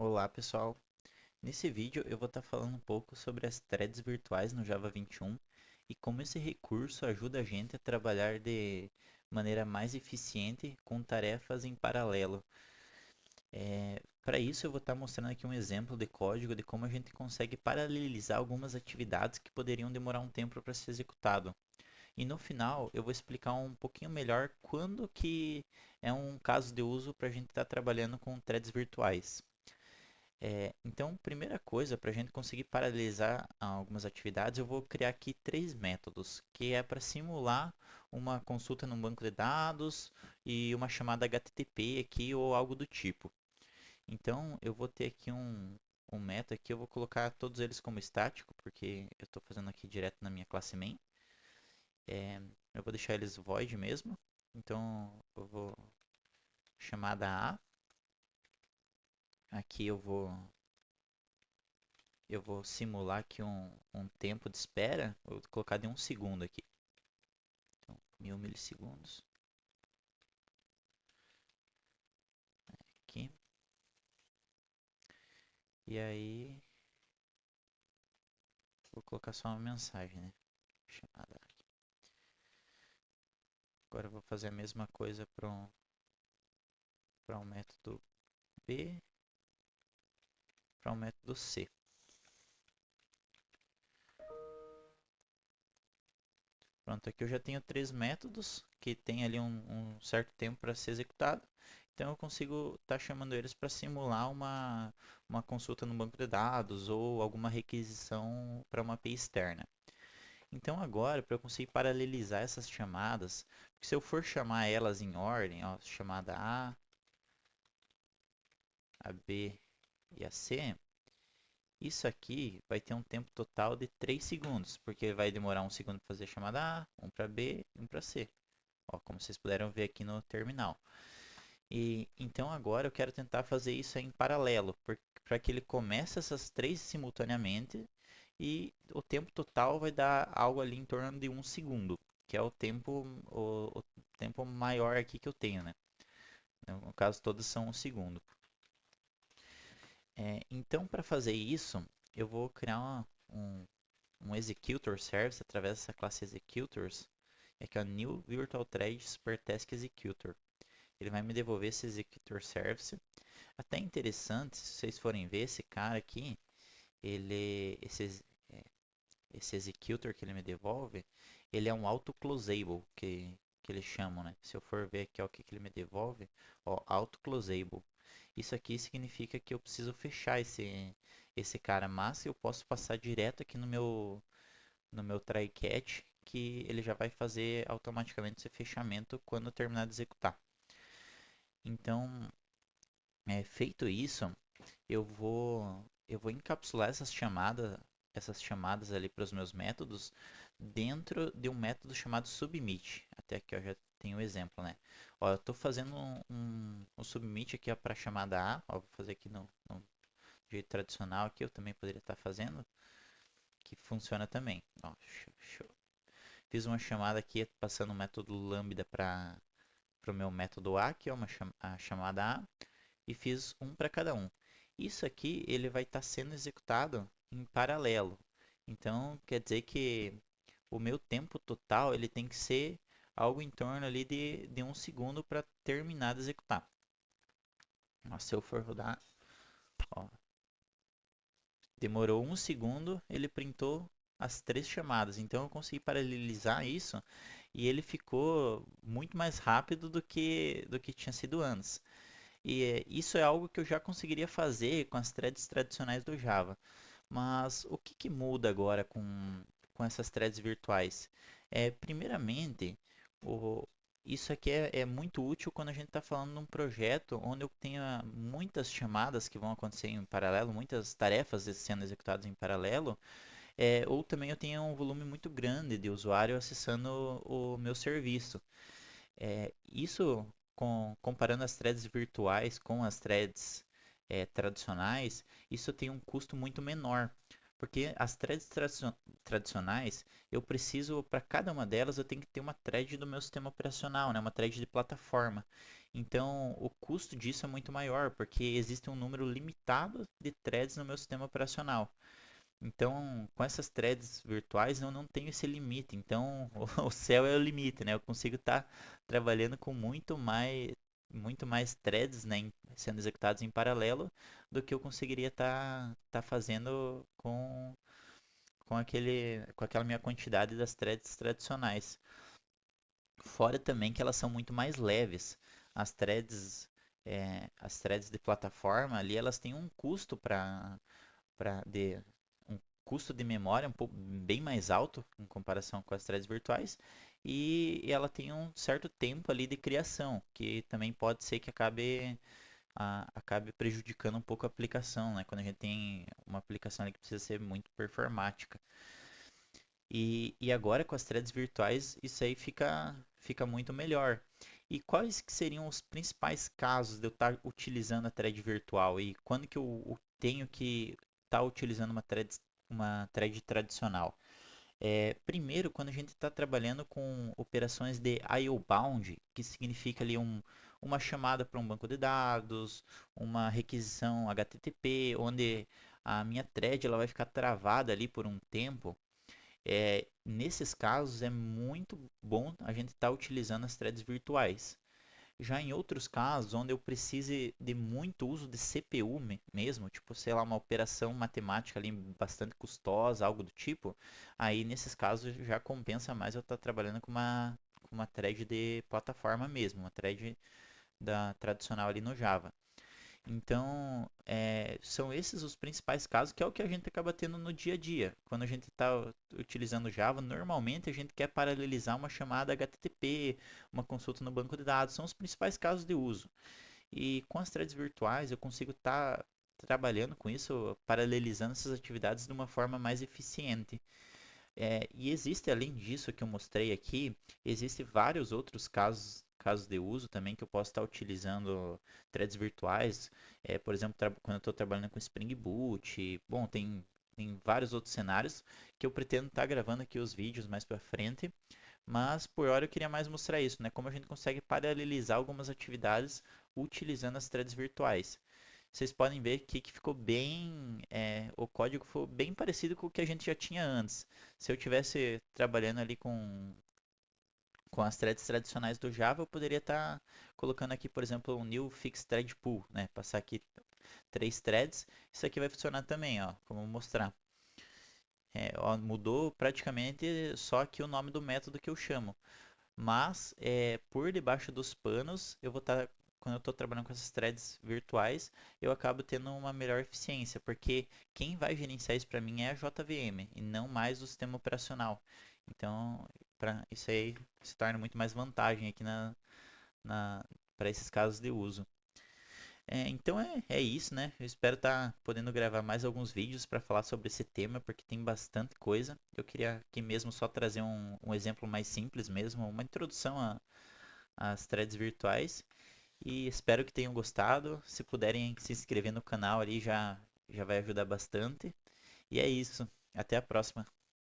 Olá pessoal, nesse vídeo eu vou estar falando um pouco sobre as threads virtuais no Java 21 e como esse recurso ajuda a gente a trabalhar de maneira mais eficiente com tarefas em paralelo. Para isso eu vou estar mostrando aqui um exemplo de código de como a gente consegue paralelizar algumas atividades que poderiam demorar um tempo para ser executado. E no final eu vou explicar um pouquinho melhor quando que é um caso de uso para a gente estar trabalhando com threads virtuais. Então, primeira coisa, para a gente conseguir paralelizar algumas atividades, eu vou criar aqui três métodos, que é para simular uma consulta num banco de dados e uma chamada HTTP aqui ou algo do tipo. Então, eu vou ter aqui um método aqui, eu vou colocar todos eles como estático, porque eu estou fazendo aqui direto na minha classe main. Eu vou deixar eles void mesmo. Então, eu vou chamada A. Aqui eu vou simular aqui um tempo de espera, vou colocar de 1 segundo aqui. Então, 1000 milissegundos aqui. E aí, vou colocar só uma mensagem, né? Chamada aqui. Agora eu vou fazer a mesma coisa para um método B, para um método C. Pronto, aqui eu já tenho três métodos que tem ali um certo tempo para ser executado. Então eu consigo estar chamando eles para simular uma consulta no banco de dados ou alguma requisição para uma API externa. Então agora, para eu conseguir paralelizar essas chamadas, porque se eu for chamar elas em ordem, ó, chamada a B e a C, isso aqui vai ter um tempo total de 3 segundos, porque vai demorar 1 segundo para fazer a chamada A, um para B e um para C. Ó, como vocês puderam ver aqui no terminal. E então agora eu quero tentar fazer isso em paralelo, para que ele comece essas três simultaneamente e o tempo total vai dar algo ali em torno de 1 segundo, que é o tempo maior aqui que eu tenho, né? No caso, todos são 1 segundo. Então, para fazer isso, eu vou criar um executor service através dessa classe executors, que é o new virtual thread supertask executor. Ele vai me devolver esse executor service. Até interessante, se vocês forem ver esse cara aqui, ele, esse, esse executor que ele me devolve, ele é um auto-closable, que eles chamam, né? Se eu for ver aqui ó, o que, que ele me devolve, ó, auto-closable. Isso aqui significa que eu preciso fechar esse cara, mas eu posso passar direto aqui no meu try catch, que ele já vai fazer automaticamente esse fechamento quando eu terminar de executar. Então, feito isso, eu vou encapsular essas chamadas ali para os meus métodos dentro de um método chamado submit. Até aqui eu já tenho um exemplo, né? Ó, eu estou fazendo um submit aqui para a chamada A. Ó, vou fazer aqui no jeito tradicional aqui, eu também poderia estar fazendo, que funciona também. Ó, show. Fiz uma chamada aqui passando o método lambda para o meu método A, que é a chamada A, e fiz um para cada um. Isso aqui ele vai estar sendo executado em paralelo. Então, quer dizer que o meu tempo total ele tem que ser algo em torno ali de 1 segundo para terminar de executar. Mas se eu for rodar, ó, demorou 1 segundo, ele printou as três chamadas. Então eu consegui paralelizar isso e ele ficou muito mais rápido do que tinha sido antes. E isso é algo que eu já conseguiria fazer com as threads tradicionais do Java. Mas o que, que muda agora com essas threads virtuais? Primeiramente, o, isso aqui é muito útil quando a gente está falando de um projeto onde eu tenha muitas chamadas que vão acontecer em paralelo, muitas tarefas sendo executadas em paralelo, ou também eu tenho um volume muito grande de usuário acessando o meu serviço. Isso, comparando as threads virtuais com as threads tradicionais, isso tem um custo muito menor. Porque as threads tradicionais, eu preciso, para cada uma delas, eu tenho que ter uma thread do meu sistema operacional, né? Uma thread de plataforma. Então, o custo disso é muito maior, porque existe um número limitado de threads no meu sistema operacional. Então, com essas threads virtuais, eu não tenho esse limite. Então, o céu é o limite, né? Eu consigo estar trabalhando com muito mais threads, né, sendo executados em paralelo do que eu conseguiria estar fazendo com aquela minha quantidade das threads tradicionais. Fora também que elas são muito mais leves. As threads, as threads de plataforma ali, elas têm um custo para de um custo de memória um pouco bem mais alto em comparação com as threads virtuais e ela tem um certo tempo ali de criação, que também pode ser que acabe prejudicando um pouco a aplicação, né? Quando a gente tem uma aplicação ali que precisa ser muito performática. E agora com as threads virtuais isso aí fica muito melhor. E quais que seriam os principais casos de eu estar utilizando a thread virtual e quando que eu tenho que estar utilizando uma thread tradicional? Primeiro, quando a gente está trabalhando com operações de IO-bound, que significa ali uma chamada para um banco de dados, uma requisição HTTP, onde a minha thread ela vai ficar travada ali por um tempo. Nesses casos é muito bom a gente estar utilizando as threads virtuais. Já em outros casos, onde eu precise de muito uso de CPU mesmo, tipo, sei lá, uma operação matemática ali bastante custosa, algo do tipo, aí nesses casos já compensa mais eu estar trabalhando com uma thread de plataforma mesmo, uma thread tradicional ali no Java. Então, são esses os principais casos, que é o que a gente acaba tendo no dia a dia. Quando a gente está utilizando Java, normalmente a gente quer paralelizar uma chamada HTTP, uma consulta no banco de dados, são os principais casos de uso. E com as threads virtuais eu consigo estar trabalhando com isso, paralelizando essas atividades de uma forma mais eficiente. E existe, além disso que eu mostrei aqui, existe vários outros casos de uso também que eu posso estar utilizando threads virtuais. Por exemplo, quando eu estou trabalhando com Spring Boot. Bom, tem vários outros cenários que eu pretendo estar gravando aqui os vídeos mais para frente. Mas por hora eu queria mais mostrar isso, né? Como a gente consegue paralelizar algumas atividades utilizando as threads virtuais. Vocês podem ver que ficou o código ficou bem parecido com o que a gente já tinha antes. Se eu tivesse trabalhando ali com as threads tradicionais do Java, eu poderia estar colocando aqui, por exemplo, um new fixed thread pool, né? Passar aqui três threads. Isso aqui vai funcionar também, ó, como eu vou mostrar. Ó, mudou praticamente só aqui o nome do método que eu chamo. Mas por debaixo dos panos, quando eu estou trabalhando com essas threads virtuais, eu acabo tendo uma melhor eficiência, porque quem vai gerenciar isso para mim é a JVM e não mais o sistema operacional. Então, isso aí se torna muito mais vantagem aqui para esses casos de uso. Então é isso, né? Eu espero estar podendo gravar mais alguns vídeos para falar sobre esse tema, porque tem bastante coisa. Eu queria aqui mesmo só trazer um exemplo mais simples mesmo, uma introdução às threads virtuais. E espero que tenham gostado. Se puderem se inscrever no canal ali já vai ajudar bastante. E é isso. Até a próxima.